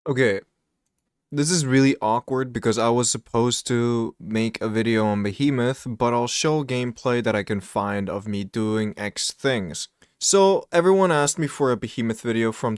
Okay, this is really awkward because I was supposed to make a video on Behemoth, but I'll show gameplay that I can find of me doing X things. So everyone asked me for a Behemoth video from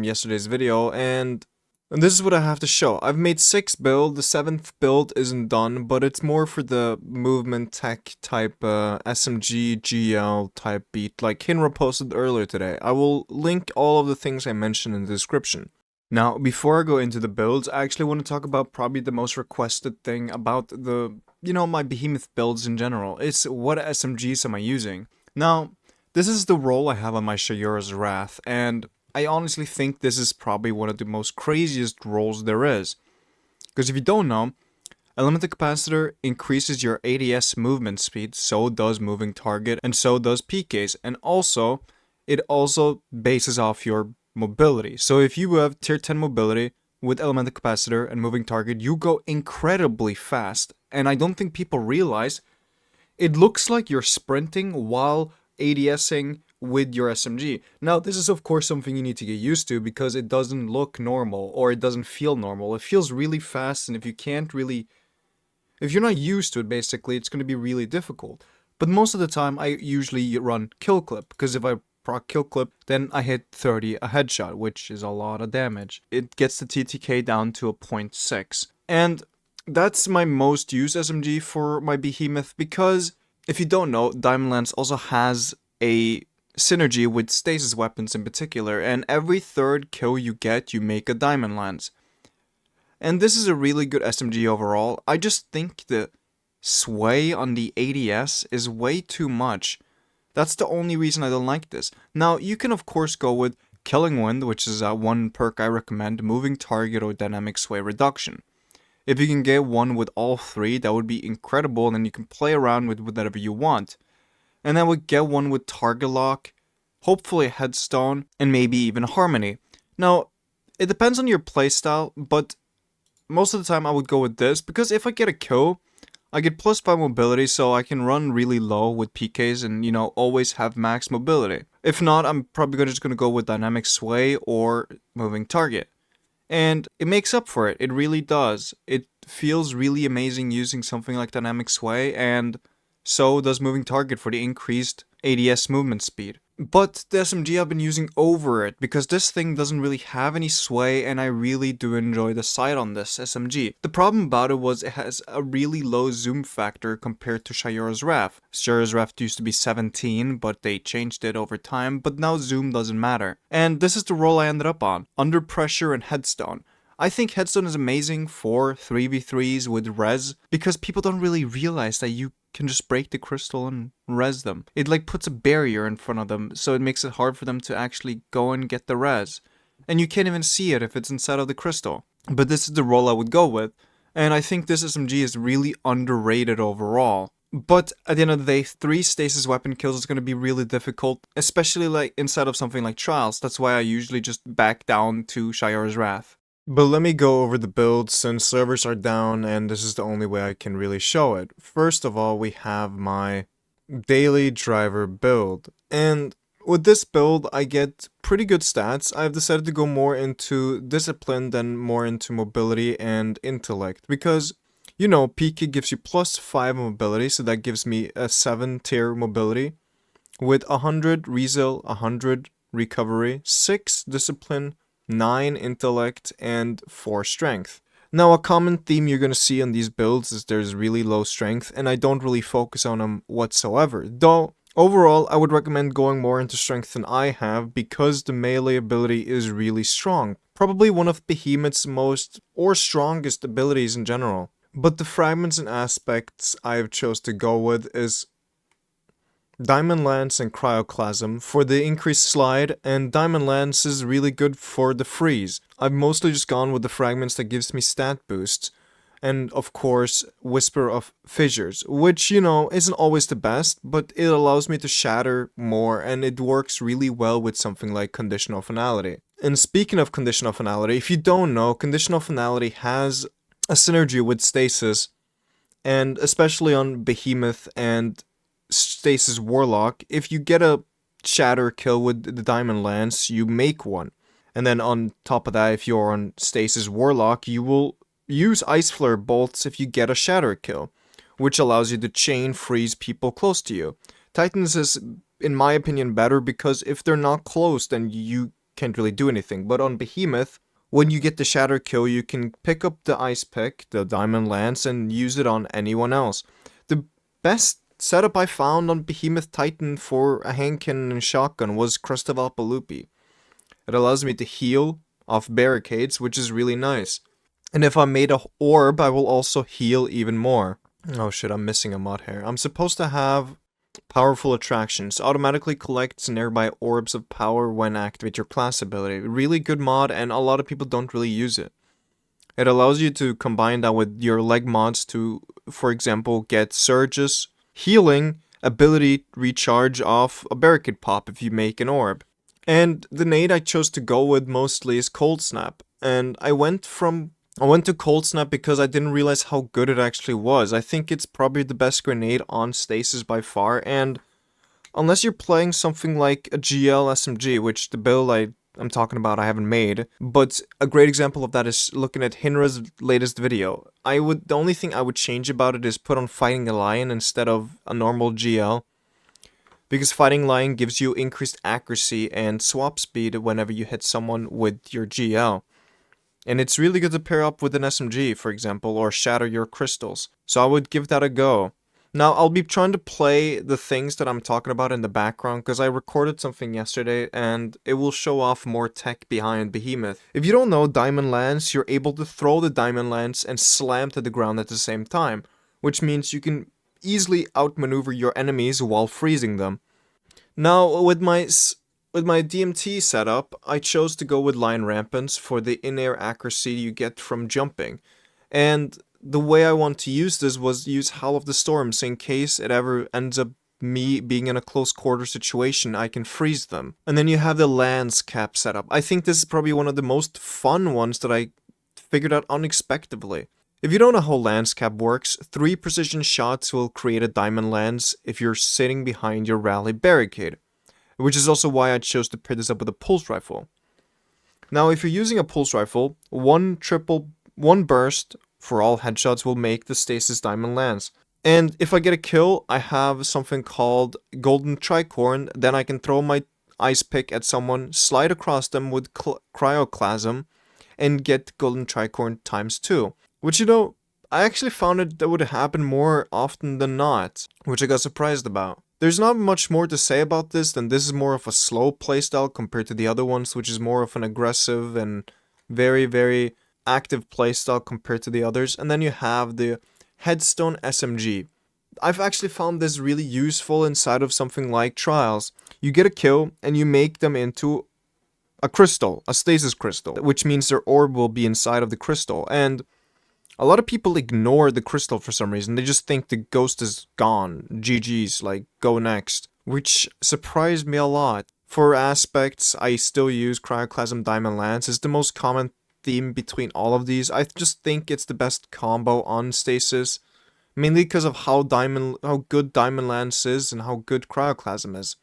yesterday's video, and this is what I have to show. I've made 6 builds, the 7th build isn't done, but it's more for the movement tech type SMG GL type beat like hynra posted earlier today. I will link all of the things I mentioned in the description. Now, before I go into the builds, I actually want to talk about probably the most requested thing about my Behemoth builds in general. It's what SMGs am I using? Now, this is the role I have on my Shayura's Wrath, and I honestly think this is probably one of the most craziest roles there is. Because if you don't know, Elemental Capacitor increases your ADS movement speed, so does Moving Target, and so does PKs, and also, it also bases off your mobility. So if you have tier 10 mobility with Elemental Capacitor and Moving Target, you go incredibly fast. And I don't think people realize it looks like you're sprinting while ADSing with your SMG. Now, this is of course something you need to get used to because it doesn't look normal or it doesn't feel normal. It feels really fast, and if you're not used to it, basically, it's going to be really difficult. But most of the time, I usually run kill clip, because if I proc kill clip, then I hit 30 a headshot, which is a lot of damage. It gets the TTK down to a 0.6. And that's my most used SMG for my Behemoth, because if you don't know, Diamond Lance also has a synergy with stasis weapons in particular, and every third kill you get, you make a Diamond Lance. And this is a really good SMG overall. I just think the sway on the ADS is way too much. That's the only reason I don't like this. Now, you can of course go with Killing Wind, which is one perk I recommend, Moving Target or Dynamic Sway Reduction. If you can get one with all 3, that would be incredible, and then you can play around with whatever you want. And then would get one with Target Lock, hopefully Headstone, and maybe even Harmony. Now, it depends on your playstyle, but most of the time I would go with this, because if I get a kill, I get +5 mobility, so I can run really low with PKs and, always have max mobility. If not, I'm probably just gonna go with Dynamic Sway or Moving Target. And it makes up for it, it really does. It feels really amazing using something like Dynamic Sway, and so does Moving Target for the increased ADS movement speed. But the SMG I've been using over it, because this thing doesn't really have any sway, and I really do enjoy the sight on this SMG. The problem about it was it has a really low zoom factor compared to Shayura's Wrath. Shayura's Wrath used to be 17, but they changed it over time, but now zoom doesn't matter. And this is the role I ended up on, Under Pressure and Headstone. I think Headstone is amazing for 3v3s with res, because people don't really realize that you can just break the crystal and res them. It puts a barrier in front of them, so it makes it hard for them to actually go and get the res. And you can't even see it if it's inside of the crystal. But this is the role I would go with, and I think this SMG is really underrated overall. But at the end of the day, 3 stasis weapon kills is going to be really difficult, especially inside of something like Trials. That's why I usually just back down to Shayura's Wrath. But let me go over the builds since servers are down and this is the only way I can really show it. First of all, we have my daily driver build. And with this build, I get pretty good stats. I've decided to go more into discipline than more into mobility and intellect. Because, PK gives you +5 mobility, so that gives me a 7 tier mobility. With 100 resil, 100 recovery, 6 discipline, 9 intellect, and 4 strength. Now, a common theme you're going to see on these builds is there's really low strength, and I don't really focus on them whatsoever. Though, overall, I would recommend going more into strength than I have because the melee ability is really strong. Probably one of Behemoth's most or strongest abilities in general. But the fragments and aspects I've chose to go with is Diamond Lance and Cryoclasm for the increased slide, and Diamond Lance is really good for the freeze. I've mostly just gone with the fragments that gives me stat boosts, and of course Whisper of Fissures, which, isn't always the best, but it allows me to shatter more, and it works really well with something like Conditional Finality. And speaking of Conditional Finality, if you don't know, Conditional Finality has a synergy with Stasis, and especially on Behemoth and Stasis Warlock, if you get a shatter kill with the Diamond Lance, you make one. And then on top of that, if you're on Stasis Warlock, you will use Ice Flare bolts if you get a shatter kill, which allows you to chain freeze people close to you. Titans is, in my opinion, better because if they're not close, then you can't really do anything. But on Behemoth, when you get the shatter kill, you can pick up the ice pick, the diamond lance, and use it on anyone else. The best setup I found on Behemoth Titan for a hand cannon and shotgun was Crest of Alpalupi. It allows me to heal off barricades, which is really nice. And if I made a orb, I will also heal even more. Oh shit, I'm missing a mod here. I'm supposed to have powerful attractions. Automatically collects nearby orbs of power when activate your class ability. Really good mod, and a lot of people don't really use it. It allows you to combine that with your leg mods to, for example, get surges, healing, ability recharge off a barricade pop if you make an orb. And the nade I chose to go with mostly is Cold Snap. And I went to Cold Snap because I didn't realize how good it actually was. I think it's probably the best grenade on Stasis by far, and unless you're playing something like a GL SMG, which the build I'm talking about I haven't made, but a great example of that is looking at hynra's latest video. The only thing I would change about it is put on Fighting a Lion instead of a normal GL. Because Fighting Lion gives you increased accuracy and swap speed whenever you hit someone with your GL. And it's really good to pair up with an SMG, for example, or shatter your crystals. So I would give that a go. Now, I'll be trying to play the things that I'm talking about in the background, because I recorded something yesterday, and it will show off more tech behind Behemoth. If you don't know Diamond Lance, you're able to throw the Diamond Lance and slam to the ground at the same time, which means you can easily outmaneuver your enemies while freezing them. Now, with my DMT setup, I chose to go with Lion Rampants for the in-air accuracy you get from jumping. And the way I want to use this was use Howl of the Storm, so in case it ever ends up me being in a close quarter situation, I can freeze them. And then you have the Lance Cap setup. I think this is probably one of the most fun ones that I figured out unexpectedly. If you don't know how Lance Cap works, 3 precision shots will create a diamond lance if you're sitting behind your rally barricade, which is also why I chose to pair this up with a pulse rifle. Now, if you're using a pulse rifle, one burst for all headshots will make the Stasis Diamond Lance. And if I get a kill, I have something called Golden Tricorn, then I can throw my ice pick at someone, slide across them with Cryoclasm, and get Golden Tricorn times 2. Which, I actually found that would happen more often than not, which I got surprised about. There's not much more to say about this than this is more of a slow playstyle compared to the other ones, which is more of an aggressive and very, very active playstyle compared to the others. And then you have the Headstone SMG. I've actually found this really useful inside of something like Trials. You get a kill and you make them into a crystal, a stasis crystal, which means their orb will be inside of the crystal. And a lot of people ignore the crystal for some reason. They just think the ghost is gone. GG's, like, go next. Which surprised me a lot. For aspects, I still use Cryoclasm Diamond Lance. It's the most common theme between all of these. I just think it's the best combo on Stasis. Mainly because of how good Diamond Lance is and how good Cryoclasm is.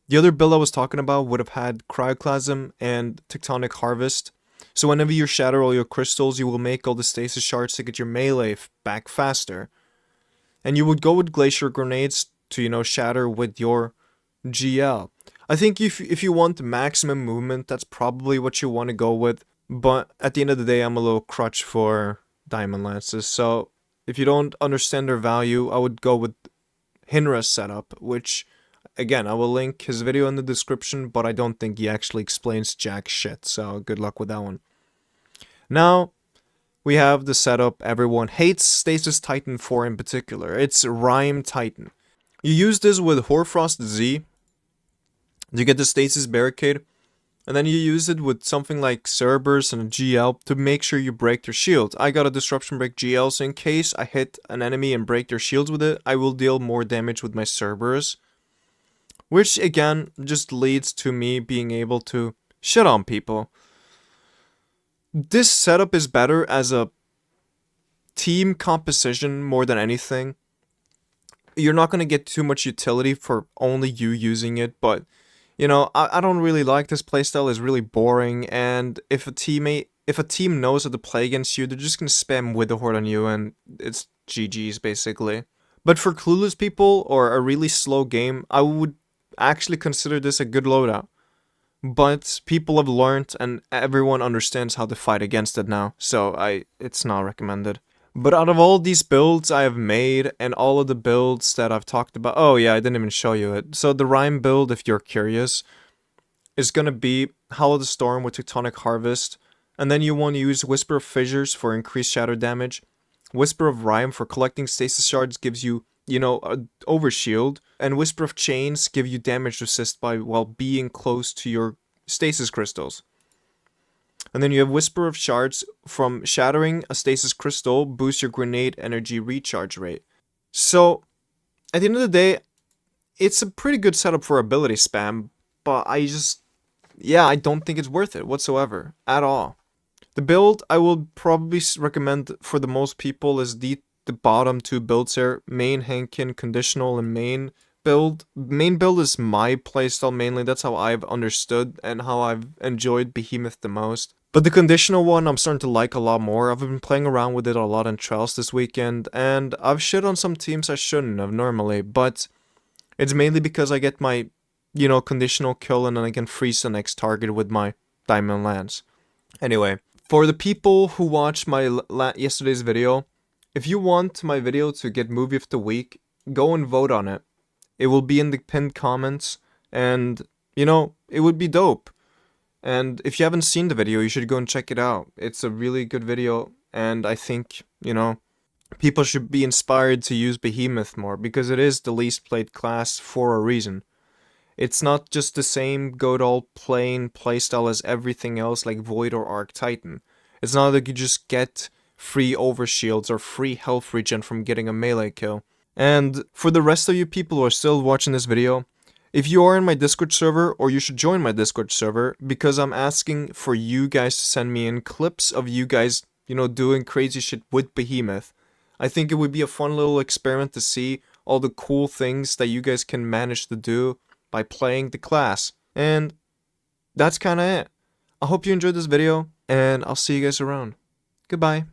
The other build I was talking about would have had Cryoclasm and Tectonic Harvest. So whenever you shatter all your crystals, you will make all the stasis shards to get your melee back faster. And you would go with glacier grenades to, shatter with your GL. I think if you want maximum movement, that's probably what you want to go with. But at the end of the day, I'm a little crutch for diamond lances. So if you don't understand their value, I would go with hynra's setup, which, again, I will link his video in the description, but I don't think he actually explains jack shit, so good luck with that one. Now, we have the setup everyone hates, Stasis Titan 4 in particular. It's Rime Titan. You use this with Hoarfrost Z to get the Stasis Barricade, and then you use it with something like Cerberus and a GL to make sure you break their shield. I got a Disruption Break GL, so in case I hit an enemy and break their shields with it, I will deal more damage with my Cerberus. Which, again, just leads to me being able to shit on people. This setup is better as a team composition more than anything. You're not going to get too much utility for only you using it, but You know, I don't really like this playstyle. It's really boring, and if a team knows how to play against you, they're just gonna spam Wither Horde on you, and it's GG's basically. But for clueless people or a really slow game, I would actually consider this a good loadout. But people have learned and everyone understands how to fight against it now, so it's not recommended. But out of all these builds I have made and all of the builds that I've talked about, oh yeah, I didn't even show you it. So the Rhyme build, if you're curious, is gonna be Hollow the Storm with Tectonic Harvest, and then you want to use Whisper of Fissures for increased shadow damage. Whisper of Rhyme for collecting stasis shards gives you, a overshield, and Whisper of Chains give you damage resist while being close to your stasis crystals. And then you have Whisper of Shards from shattering a stasis crystal, boost your grenade energy recharge rate. So, at the end of the day, it's a pretty good setup for ability spam, but I don't think it's worth it whatsoever, at all. The build I will probably recommend for the most people is the bottom two builds here, main Hankin, conditional, and main build. Main build is my playstyle mainly, that's how I've understood and how I've enjoyed Behemoth the most. But the conditional one I'm starting to like a lot more. I've been playing around with it a lot in trials this weekend, and I've shit on some teams I shouldn't have normally, but it's mainly because I get my, conditional kill and then I can freeze the next target with my Diamond Lance. Anyway, for the people who watched my yesterday's video, if you want my video to get Movie of the Week, go and vote on it. It will be in the pinned comments, and, it would be dope. And if you haven't seen the video, you should go and check it out. It's a really good video, and I think, people should be inspired to use Behemoth more, because it is the least played class for a reason. It's not just the same good old plain playstyle as everything else like Void or Arc Titan. It's not like you just get free overshields or free health regen from getting a melee kill. And for the rest of you people who are still watching this video, if you are in my Discord server, or you should join my Discord server, because I'm asking for you guys to send me in clips of you guys, doing crazy shit with Behemoth. I think it would be a fun little experiment to see all the cool things that you guys can manage to do by playing the class. And that's kinda it. I hope you enjoyed this video, and I'll see you guys around. Goodbye.